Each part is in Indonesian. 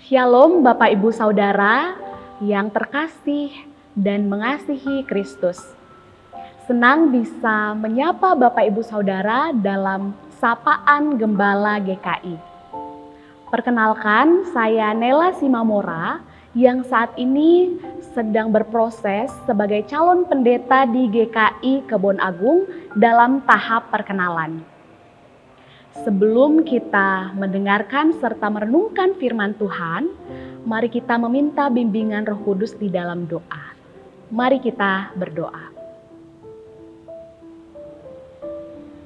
Shalom Bapak Ibu Saudara yang terkasih dan mengasihi Kristus. Senang bisa menyapa Bapak Ibu Saudara dalam Sapaan Gembala GKI. Perkenalkan, saya Nela Simamora yang saat ini sedang berproses sebagai calon pendeta di GKI Kebon Agung dalam tahap perkenalan. Sebelum kita mendengarkan serta merenungkan firman Tuhan, mari kita meminta bimbingan Roh Kudus di dalam doa. Mari kita berdoa.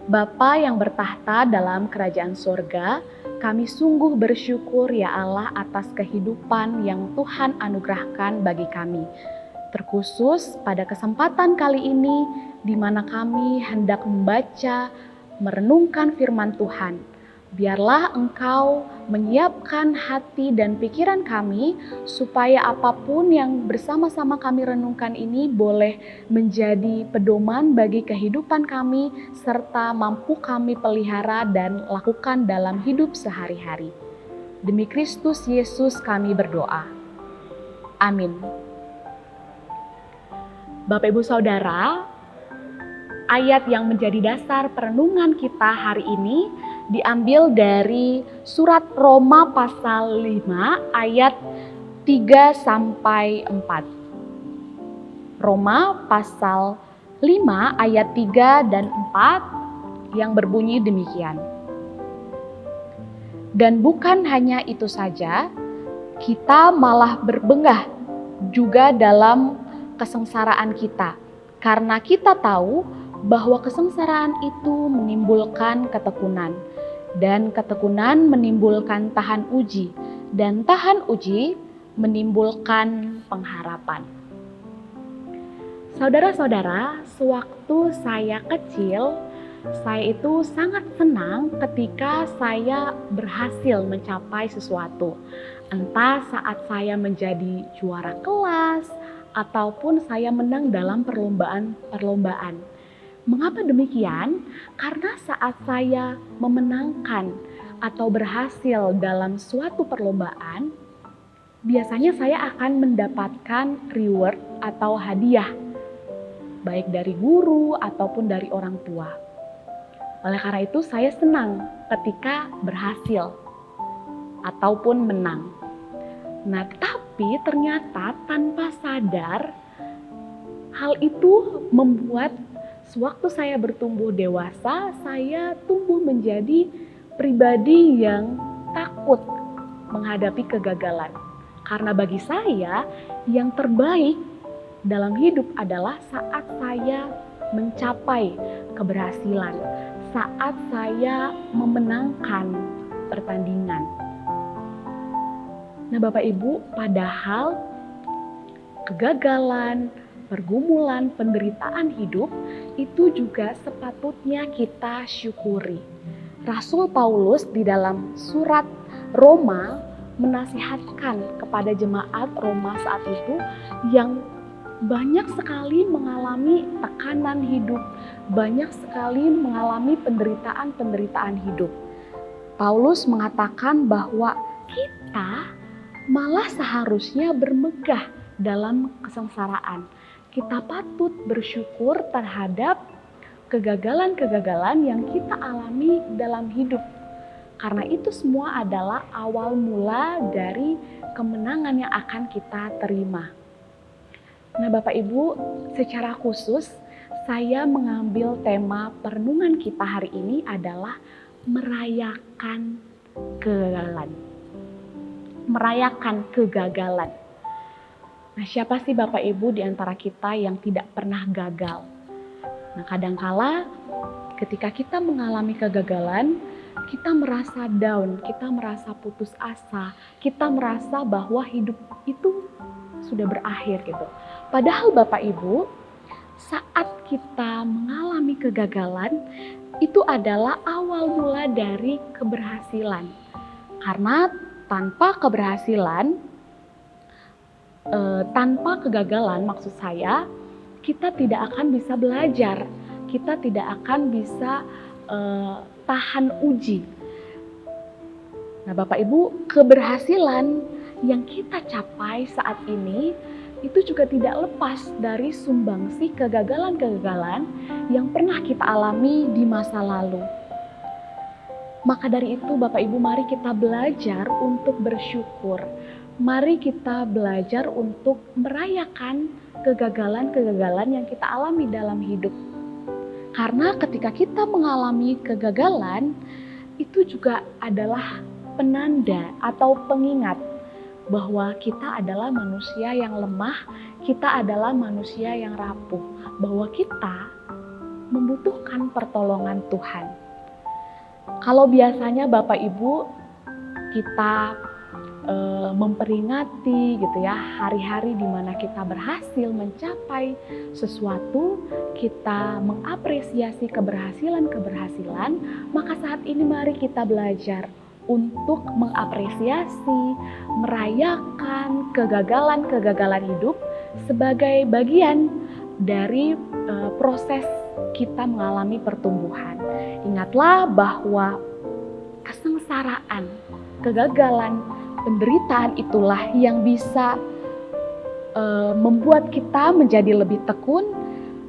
Bapa yang bertahta dalam kerajaan sorga, kami sungguh bersyukur ya Allah atas kehidupan yang Tuhan anugerahkan bagi kami. Terkhusus pada kesempatan kali ini di mana kami hendak membaca, merenungkan firman Tuhan. Biarlah Engkau menyiapkan hati dan pikiran kami supaya apapun yang bersama-sama kami renungkan ini boleh menjadi pedoman bagi kehidupan kami serta mampu kami pelihara dan lakukan dalam hidup sehari-hari. Demi Kristus Yesus kami berdoa. Amin. Bapak Ibu Saudara, ayat yang menjadi dasar perenungan kita hari ini diambil dari surat Roma pasal 5 ayat 3 sampai 4. Roma pasal 5 ayat 3 dan 4 yang berbunyi demikian. Dan bukan hanya itu saja, kita malah berbengah juga dalam kesengsaraan kita, karena kita tahu bahwa kesengsaraan itu menimbulkan ketekunan, dan ketekunan menimbulkan tahan uji, dan tahan uji menimbulkan pengharapan. Saudara-saudara, sewaktu saya kecil, saya itu sangat senang ketika saya berhasil mencapai sesuatu. Entah saat saya menjadi juara kelas, ataupun saya menang dalam perlombaan. Mengapa demikian? Karena saat saya memenangkan atau berhasil dalam suatu perlombaan, biasanya saya akan mendapatkan reward atau hadiah, baik dari guru ataupun dari orang tua. Oleh karena itu saya senang ketika berhasil ataupun menang. Nah, tapi ternyata tanpa sadar hal itu membuat sewaktu saya bertumbuh dewasa, saya tumbuh menjadi pribadi yang takut menghadapi kegagalan. Karena bagi saya yang terbaik dalam hidup adalah saat saya mencapai keberhasilan, saat saya memenangkan pertandingan. Nah Bapak Ibu, padahal kegagalan, pergumulan, penderitaan hidup itu juga sepatutnya kita syukuri. Rasul Paulus di dalam surat Roma menasihatkan kepada jemaat Roma saat itu yang banyak sekali mengalami tekanan hidup, banyak sekali mengalami penderitaan hidup. Paulus mengatakan bahwa kita malah seharusnya bermegah dalam kesengsaraan. Kita patut bersyukur terhadap kegagalan-kegagalan yang kita alami dalam hidup. Karena itu semua adalah awal mula dari kemenangan yang akan kita terima. Nah Bapak Ibu, secara khusus saya mengambil tema perenungan kita hari ini adalah merayakan kegagalan. Merayakan kegagalan. Nah, siapa sih Bapak Ibu di antara kita yang tidak pernah gagal? Nah, kadangkala ketika kita mengalami kegagalan, kita merasa down, kita merasa putus asa, kita merasa bahwa hidup itu sudah berakhir gitu. Padahal Bapak Ibu, saat kita mengalami kegagalan, itu adalah awal mula dari keberhasilan. Karena tanpa keberhasilan, tanpa kegagalan maksud saya, kita tidak akan bisa belajar, kita tidak akan bisa tahan uji. Nah Bapak Ibu, keberhasilan yang kita capai saat ini itu juga tidak lepas dari sumbangsi kegagalan-kegagalan yang pernah kita alami di masa lalu. Maka dari itu Bapak Ibu, mari kita belajar untuk bersyukur. Mari kita belajar untuk merayakan kegagalan-kegagalan yang kita alami dalam hidup. Karena ketika kita mengalami kegagalan, itu juga adalah penanda atau pengingat bahwa kita adalah manusia yang lemah, kita adalah manusia yang rapuh, bahwa kita membutuhkan pertolongan Tuhan. Kalau biasanya Bapak Ibu kita memperingati gitu ya hari-hari di mana kita berhasil mencapai sesuatu, kita mengapresiasi keberhasilan-keberhasilan, maka saat ini mari kita belajar untuk mengapresiasi, merayakan kegagalan-kegagalan hidup sebagai bagian dari proses kita mengalami pertumbuhan. Ingatlah bahwa kesengsaraan, kegagalan, penderitaan itulah yang bisa membuat kita menjadi lebih tekun,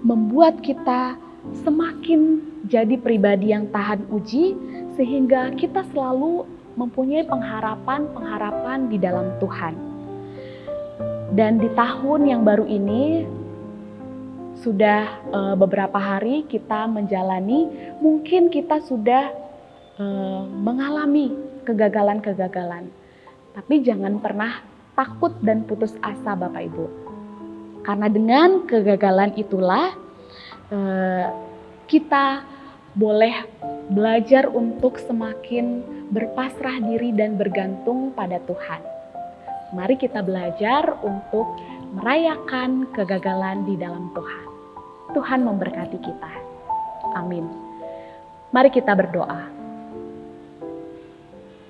membuat kita semakin jadi pribadi yang tahan uji, sehingga kita selalu mempunyai pengharapan di dalam Tuhan. Dan di tahun yang baru ini, sudah beberapa hari kita menjalani, mungkin kita sudah mengalami kegagalan-kegagalan. Tapi jangan pernah takut dan putus asa Bapak Ibu. Karena dengan kegagalan itulah kita boleh belajar untuk semakin berpasrah diri dan bergantung pada Tuhan. Mari kita belajar untuk merayakan kegagalan di dalam Tuhan. Tuhan memberkati kita. Amin. Mari kita berdoa.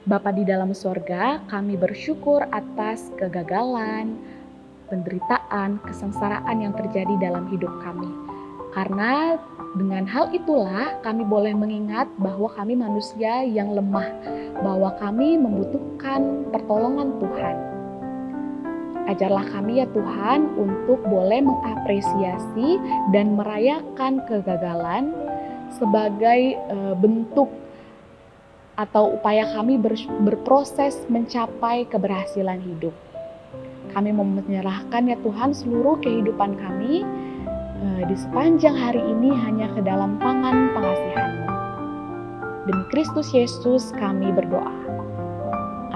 Bapa di dalam sorga, kami bersyukur atas kegagalan, penderitaan, kesengsaraan yang terjadi dalam hidup kami. Karena dengan hal itulah kami boleh mengingat bahwa kami manusia yang lemah, bahwa kami membutuhkan pertolongan Tuhan. Ajarlah kami ya Tuhan untuk boleh mengapresiasi dan merayakan kegagalan sebagai bentuk atau upaya kami berproses mencapai keberhasilan hidup. Kami menyerahkan ya Tuhan seluruh kehidupan kami di sepanjang hari ini hanya ke dalam tangan pengasihan-Mu. Demi Kristus Yesus kami berdoa.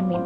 Amin.